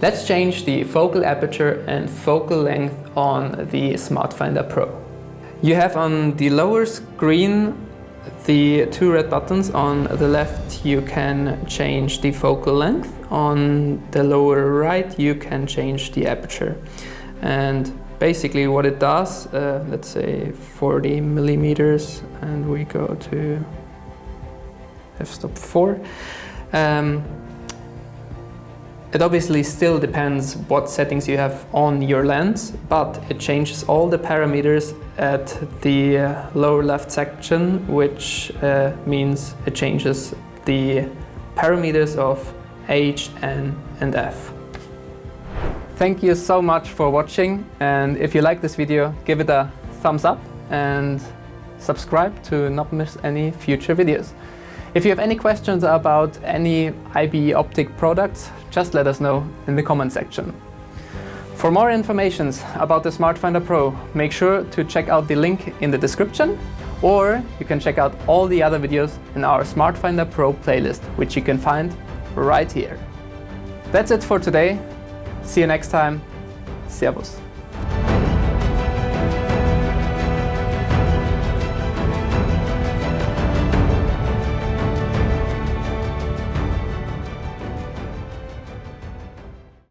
Let's change the focal aperture and focal length on the SmartFinder Pro. You have on the lower screen the two red buttons. On the left you can change the focal length, on the lower right you can change the aperture. And basically what it does, let's say 40 millimeters, and we go to f-stop 4. It obviously still depends what settings you have on your lens, but it changes all the parameters at the lower left section, which means it changes the parameters of H, N and F. Thank you so much for watching, and if you like this video, give it a thumbs up and subscribe to not miss any future videos. If you have any questions about any IB optic products, just let us know in the comment section. For more information about the SmartFinder Pro, make sure to check out the link in the description, or you can check out all the other videos in our SmartFinder Pro playlist, which you can find right here. That's it for today. See you next time. Servus.